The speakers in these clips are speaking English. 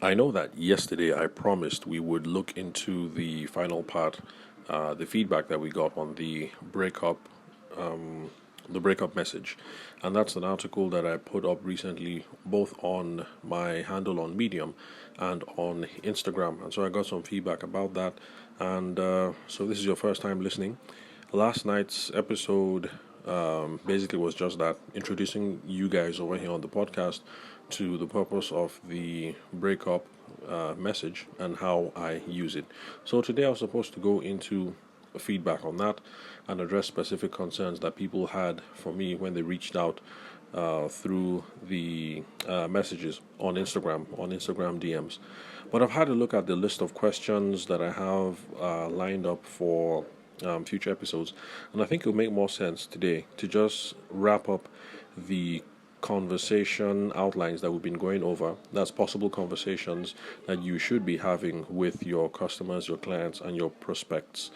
I know that yesterday I promised we would look into the final part, the feedback that we got on the breakup message, and that's an article that I put up recently, both on my handle on Medium and on Instagram, and so I got some feedback about that. And so this is your first time listening. Last night's episode basically was just that, introducing you guys over here on the podcast to the purpose of the breakup message and how I use it. So today I was supposed to go into feedback on that and address specific concerns that people had for me when they reached out through the messages on Instagram DMs. But I've had a look at the list of questions that I have lined up for future episodes, and I think it'll make more sense today to just wrap up the conversation outlines that we've been going over. That's possible conversations that you should be having with your customers, your clients, and your prospective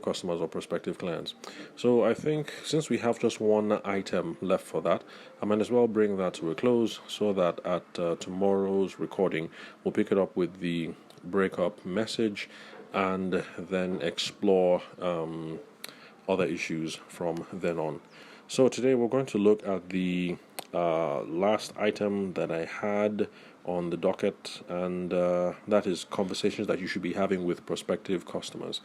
customers or prospective clients. So I think since we have just one item left for that, I might as well bring that to a close so that at tomorrow's recording, we'll pick it up with the breakup message and then explore other issues from then on. So today we're going to look at the last item that I had on the docket, and that is conversations that you should be having with prospective customers.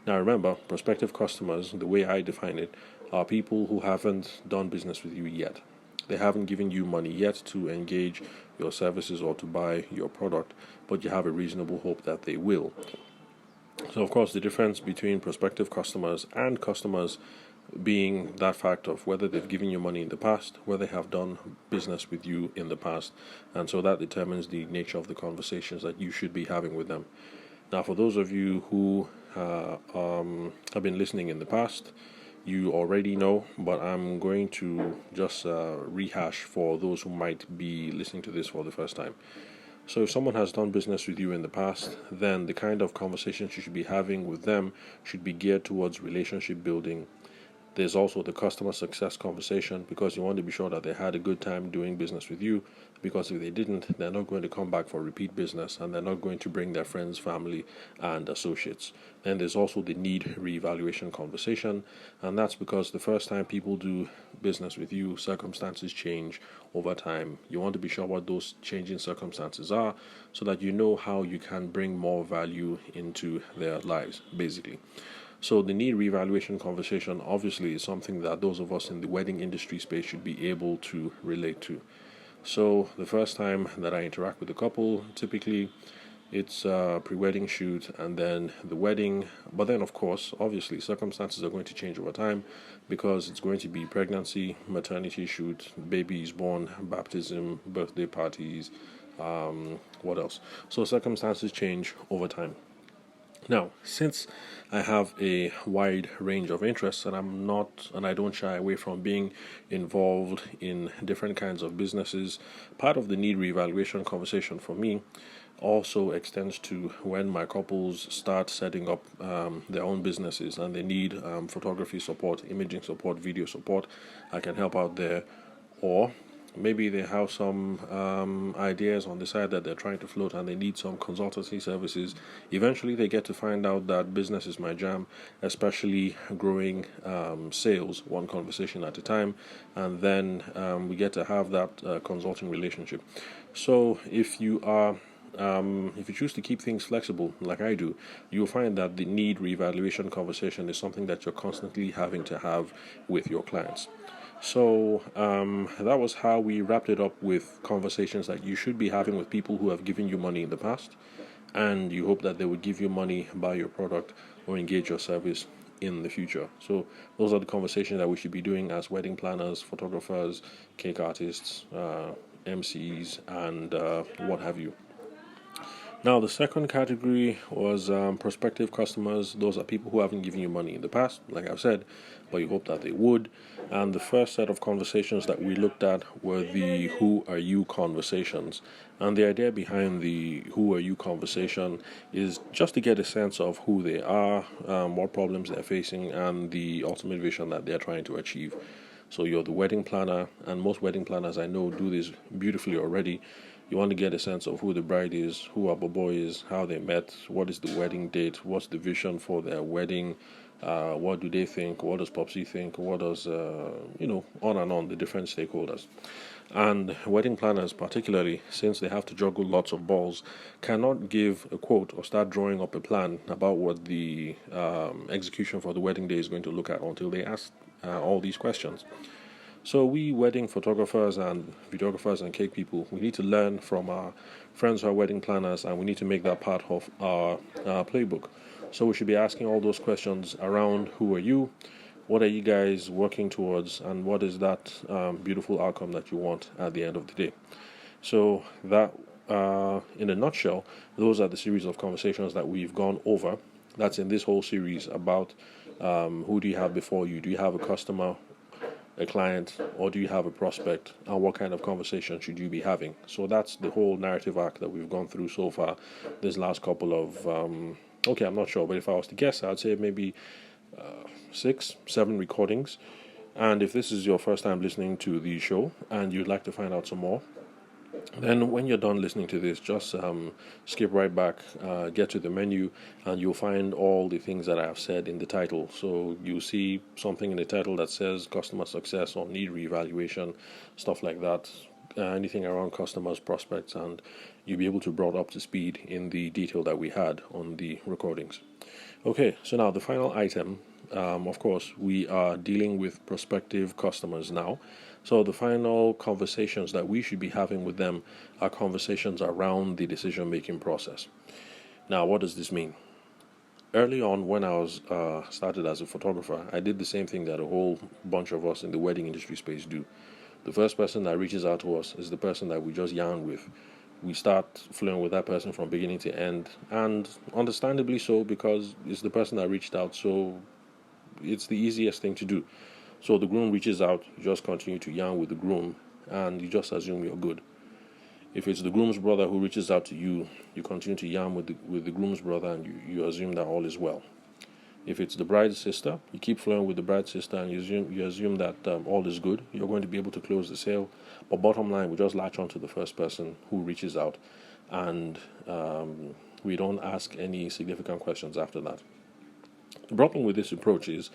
Now remember, prospective customers, the way I define it, are people who haven't done business with you yet. They haven't given you money yet to engage your services or to buy your product, but you have a reasonable hope that they will. So, of course, the difference between prospective customers and customers being that fact of whether they've given you money in the past, whether they have done business with you in the past, and so that determines the nature of the conversations that you should be having with them. Now, for those of you who have been listening in the past, you already know, but I'm going to just rehash for those who might be listening to this for the first time. So if someone has done business with you in the past, then the kind of conversations you should be having with them should be geared towards relationship building. There's also the customer success conversation, because you want to be sure that they had a good time doing business with you, because if they didn't, they're not going to come back for repeat business, and they're not going to bring their friends, family, and associates. Then there's also the need reevaluation conversation, and that's because the first time people do business with you, circumstances change over time. You want to be sure what those changing circumstances are so that you know how you can bring more value into their lives, basically. So the need reevaluation conversation obviously is something that those of us in the wedding industry space should be able to relate to. So the first time that I interact with a couple, typically it's a pre-wedding shoot and then the wedding. But then, of course, obviously circumstances are going to change over time, because it's going to be pregnancy, maternity shoot, babies born, baptism, birthday parties, what else? So circumstances change over time. Now, since I have a wide range of interests, and I don't shy away from being involved in different kinds of businesses, part of the need reevaluation conversation for me also extends to when my couples start setting up their own businesses and they need photography support, imaging support, video support. I can help out there. Or maybe they have some ideas on the side that they're trying to float and they need some consultancy services. Eventually they get to find out that business is my jam, especially growing sales one conversation at a time, and then we get to have that consulting relationship. So if you choose to keep things flexible like I do, you'll find that the need reevaluation conversation is something that you're constantly having to have with your clients. So that was how we wrapped it up with conversations that you should be having with people who have given you money in the past, and you hope that they would give you money, buy your product, or engage your service in the future. So those are the conversations that we should be doing as wedding planners, photographers, cake artists, MCs, and what have you. Now, the second category was prospective customers. Those are people who haven't given you money in the past, like I've said, but you hope that they would. And the first set of conversations that we looked at were the who are you conversations. And the idea behind the who are you conversation is just to get a sense of who they are, what problems they're facing, and the ultimate vision that they're trying to achieve. So you're the wedding planner, and most wedding planners I know do this beautifully already. You want to get a sense of who the bride is, who Abobo is, how they met, what is the wedding date, what's the vision for their wedding, what do they think, what does Popsy think, what does, on and on, the different stakeholders. And wedding planners, particularly, since they have to juggle lots of balls, cannot give a quote or start drawing up a plan about what the execution for the wedding day is going to look at until they ask all these questions. So we wedding photographers and videographers and cake people, we need to learn from our friends who are wedding planners, and we need to make that part of our playbook. So we should be asking all those questions around: who are you? What are you guys working towards? And what is that beautiful outcome that you want at the end of the day? So that, in a nutshell, those are the series of conversations that we've gone over. That's in this whole series about who do you have before you? Do you have a customer, a client, or do you have a prospect, and what kind of conversation should you be having? So that's the whole narrative arc that we've gone through so far this last couple of I'm not sure, but if I was to guess, I'd say maybe 6-7 recordings. And if this is your first time listening to the show and you'd like to find out some more, then when you're done listening to this, just skip right back, get to the menu, and you'll find all the things that I have said in the title. So you'll see something in the title that says customer success or need reevaluation, stuff like that, anything around customers, prospects, and you'll be able to be brought up to speed in the detail that we had on the recordings. Okay, so now the final item, of course, we are dealing with prospective customers now. So the final conversations that we should be having with them are conversations around the decision-making process. Now, what does this mean? Early on, when I was started as a photographer, I did the same thing that a whole bunch of us in the wedding industry space do. The first person that reaches out to us is the person that we just yarn with. We start flowing with that person from beginning to end, and understandably so, because it's the person that reached out, so it's the easiest thing to do. So the groom reaches out, you just continue to yarn with the groom, and you just assume you're good. If it's the groom's brother who reaches out to you, you continue to yarn with the groom's brother, and you assume that all is well. If it's the bride's sister, you keep flowing with the bride's sister, and you assume that all is good. You're going to be able to close the sale. But bottom line, we just latch on to the first person who reaches out, and we don't ask any significant questions after that. The problem with this approach is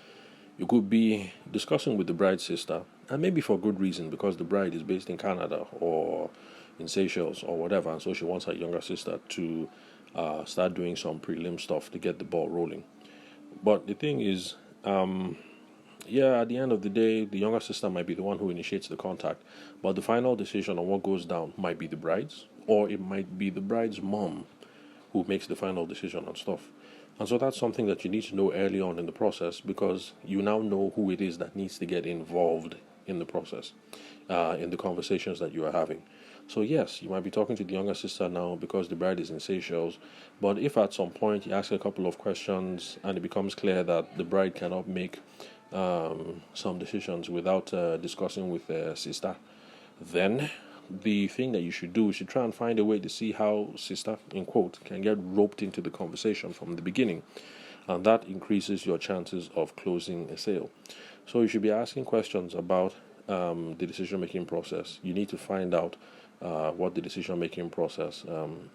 you could be discussing with the bride's sister, and maybe for good reason, because the bride is based in Canada or in Seychelles or whatever, and so she wants her younger sister to start doing some prelim stuff to get the ball rolling. But the thing is, at the end of the day, the younger sister might be the one who initiates the contact, but the final decision on what goes down might be the bride's, or it might be the bride's mom who makes the final decision on stuff. And so that's something that you need to know early on in the process, because you now know who it is that needs to get involved in the process, in the conversations that you are having. So yes, you might be talking to the younger sister now because the bride is in Seychelles, but if at some point you ask a couple of questions and it becomes clear that the bride cannot make some decisions without discussing with their sister, then the thing that you should do is you try and find a way to see how sister, in quote, can get roped into the conversation from the beginning, and that increases your chances of closing a sale. So you should be asking questions about the decision-making process. You need to find out what the decision-making process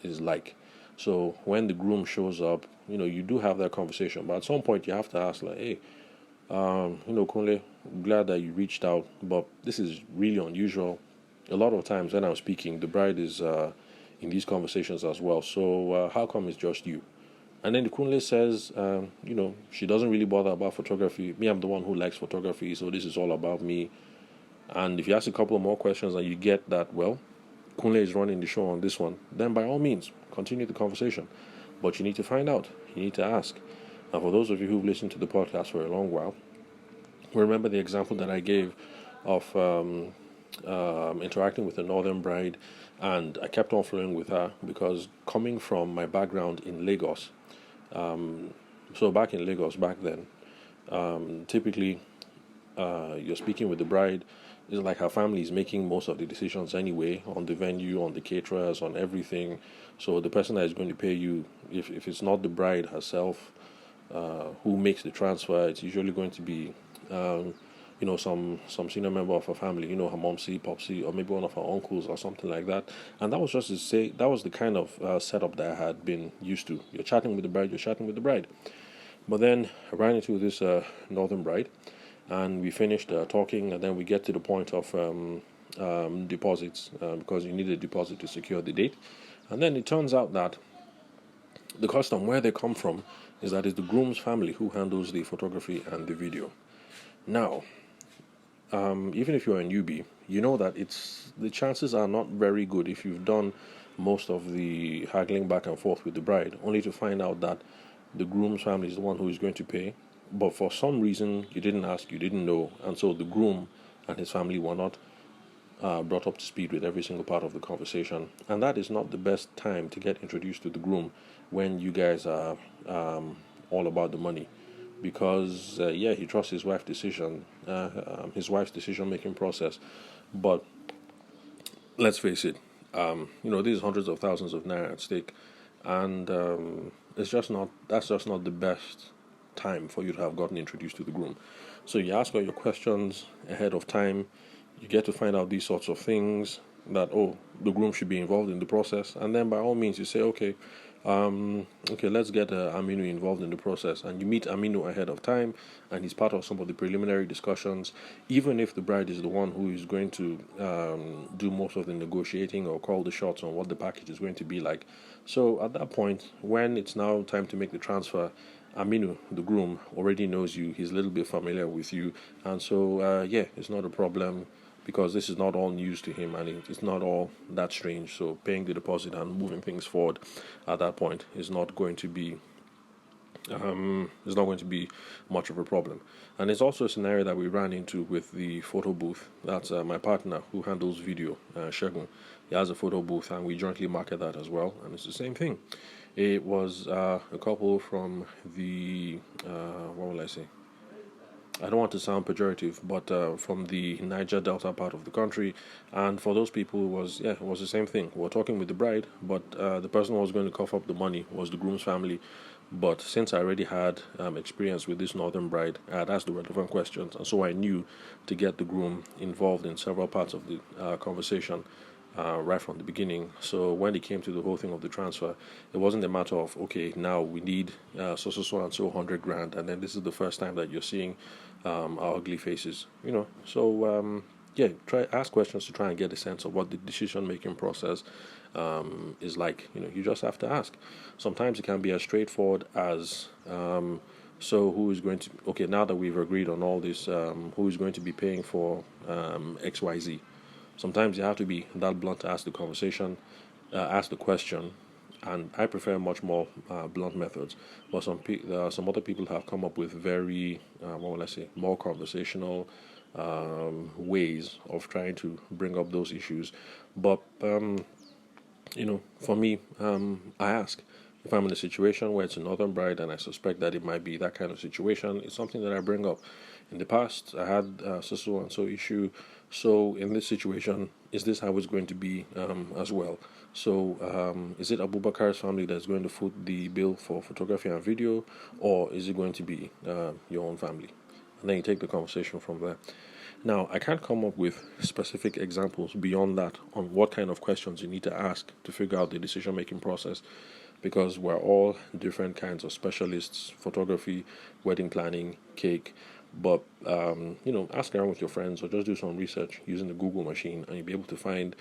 is like. So when the groom shows up, you do have that conversation, but at some point you have to ask, like, hey, Kunle, glad that you reached out, but this is really unusual. A lot of times when I'm speaking, the bride is in these conversations as well. So how come it's just you? And then the Kunle says, she doesn't really bother about photography. Me, I'm the one who likes photography, so this is all about me. And if you ask a couple of more questions and you get that, well, Kunle is running the show on this one, then by all means, continue the conversation. But you need to find out. You need to ask. And for those of you who've listened to the podcast for a long while, remember the example that I gave of interacting with a northern bride, and I kept on flowing with her because coming from my background in Lagos, so back in Lagos back then, typically you're speaking with the bride. It's like her family is making most of the decisions anyway, on the venue, on the caterers, on everything. So the person that is going to pay you, if it's not the bride herself who makes the transfer, it's usually going to be some senior member of her family, her momsy, popsy, or maybe one of her uncles or something like that. And that was just to say that was the kind of setup that I had been used to. You're chatting with the bride, you're chatting with the bride. But then I ran into this northern bride, and we finished talking, and then we get to the point of deposits because you need a deposit to secure the date. And then it turns out that the custom where they come from is that it's the groom's family who handles the photography and the video. Now, even if you're a newbie, you know that the chances are not very good if you've done most of the haggling back and forth with the bride, only to find out that the groom's family is the one who is going to pay. But for some reason, you didn't ask, you didn't know, and so the groom and his family were not brought up to speed with every single part of the conversation. And that is not the best time to get introduced to the groom when you guys are all about the money. Because, he trusts his wife's decision making process. But let's face it, there's hundreds of thousands of naira at stake. And that's just not the best time for you to have gotten introduced to the groom. So you ask all your questions ahead of time. You get to find out these sorts of things that the groom should be involved in the process, and then by all means you say okay, let's get Aminu involved in the process, and you meet Aminu ahead of time, and he's part of some of the preliminary discussions, even if the bride is the one who is going to do most of the negotiating or call the shots on what the package is going to be like. So at that point, when it's now time to make the transfer, Aminu, the groom, already knows you. He's a little bit familiar with you, and so it's not a problem because this is not all news to him, and it's not all that strange. So paying the deposit and moving things forward at that point is not going to be much of a problem. And it's also a scenario that we ran into with the photo booth. That's my partner who handles video, Shegun. He has a photo booth, and we jointly market that as well. And it's the same thing. It was a couple from the what will I say? I don't want to sound pejorative, but from the Niger Delta part of the country, and for those people, it was the same thing. We were talking with the bride, but the person who was going to cough up the money was the groom's family. But since I already had experience with this northern bride, I had asked the relevant questions, and so I knew to get the groom involved in several parts of the conversation. Right from the beginning. So when it came to the whole thing of the transfer, it wasn't a matter of okay, now we need so and so 100 grand, and then this is the first time that you're seeing our ugly faces. So try ask questions to try and get a sense of what the decision making process is like. You just have to ask. Sometimes it can be as straightforward as so who is going to now that we've agreed on all this, who is going to be paying for XYZ. Sometimes you have to be that blunt to ask the question, and I prefer much more blunt methods. But some other people have come up with very, more conversational ways of trying to bring up those issues. But for me, I ask. If I'm in a situation where it's a northern bride and I suspect that it might be that kind of situation, it's something that I bring up. In the past, I had so and so issue. So in this situation, is this how it's going to be as well? So is it Abubakar's family that's going to foot the bill for photography and video, or is it going to be your own family? And then you take the conversation from there. Now, I can't come up with specific examples beyond that on what kind of questions you need to ask to figure out the decision-making process, because we're all different kinds of specialists: photography, wedding planning, cake. But ask around with your friends or just do some research using the Google machine, and you'll be able to find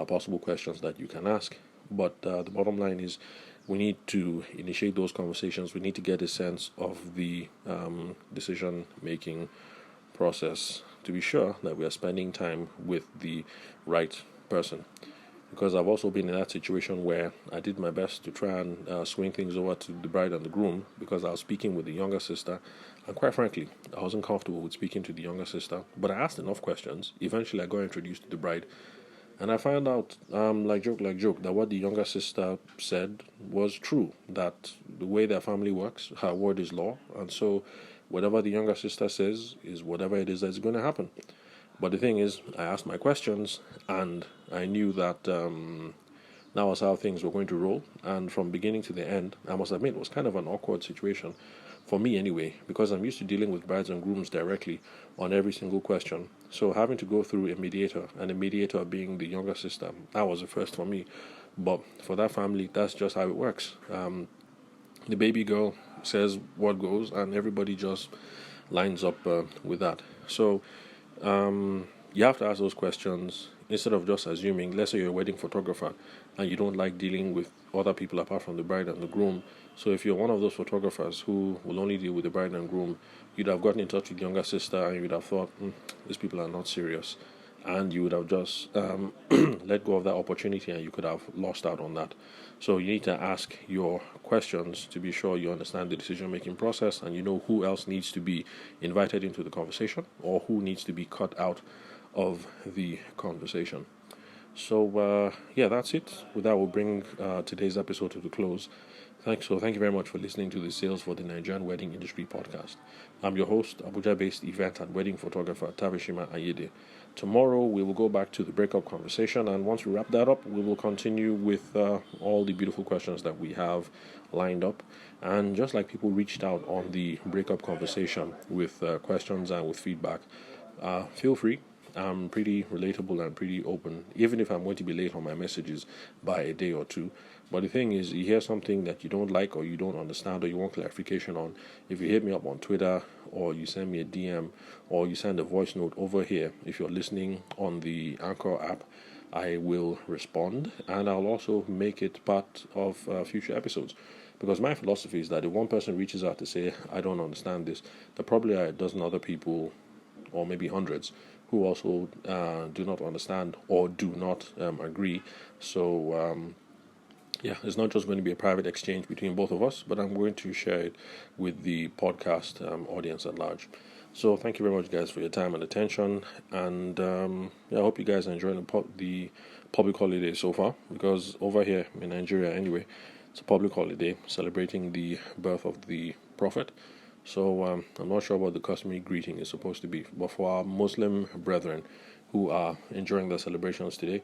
possible questions that you can ask. But the bottom line is, we need to initiate those conversations. We need to get a sense of the decision-making process to be sure that we are spending time with the right person. Because I've also been in that situation where I did my best to try and swing things over to the bride and the groom, because I was speaking with the younger sister, and quite frankly, I wasn't comfortable with speaking to the younger sister. But I asked enough questions. Eventually, I got introduced to the bride, and I found out, like joke, that what the younger sister said was true. That the way their family works, her word is law, and so whatever the younger sister says is whatever it is that's going to happen. But the thing is, I asked my questions, and I knew that That was how things were going to roll. And from beginning to the end, I must admit, it was kind of an awkward situation for me anyway, because I'm used to dealing with brides and grooms directly on every single question. So having to go through a mediator, and a mediator being the younger sister, that was a first for me. But for that family, that's just how it works. The baby girl says what goes, and everybody just lines up with that. So you have to ask those questions instead of just assuming. Let's say you're a wedding photographer and you don't like dealing with other people apart from the bride and the groom. So if you're one of those photographers who will only deal with the bride and groom, you'd have gotten in touch with the younger sister and you'd have thought, these people are not serious. And you would have just let go of that opportunity and you could have lost out on that. So you need to ask your questions to be sure you understand the decision making process and you know who else needs to be invited into the conversation or who needs to be cut out of the conversation. So that's it. With that, we'll bring today's episode to the close. Thank you very much for listening to the Sales for the Nigerian Wedding Industry podcast. I'm your host, Abuja-based event and wedding photographer Tavishima Ayede. Tomorrow we will go back to the breakup conversation, and once we wrap that up, we will continue with all the beautiful questions that we have lined up. And just like people reached out on the breakup conversation with questions and with feedback, feel free. I'm pretty relatable and pretty open, even if I'm going to be late on my messages by a day or two. But the thing is, you hear something that you don't like or you don't understand or you want clarification on, if you hit me up on Twitter or you send me a DM or you send a voice note over here, if you're listening on the Anchor app, I will respond and I'll also make it part of future episodes. Because my philosophy is that if one person reaches out to say, I don't understand this, there probably are a dozen other people or maybe hundreds who also do not understand or do not agree. So, it's not just going to be a private exchange between both of us, but I'm going to share it with the podcast audience at large. So thank you very much, guys, for your time and attention. And I hope you guys are enjoying the public holiday so far, because over here in Nigeria anyway, it's a public holiday celebrating the birth of the Prophet. So I'm not sure what the customary greeting is supposed to be, but for our Muslim brethren who are enjoying their celebrations today,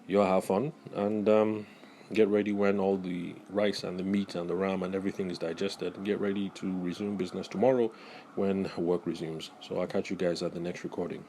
you all have fun and get ready when all the rice and the meat and the ram and everything is digested. Get ready to resume business tomorrow when work resumes. So I'll catch you guys at the next recording.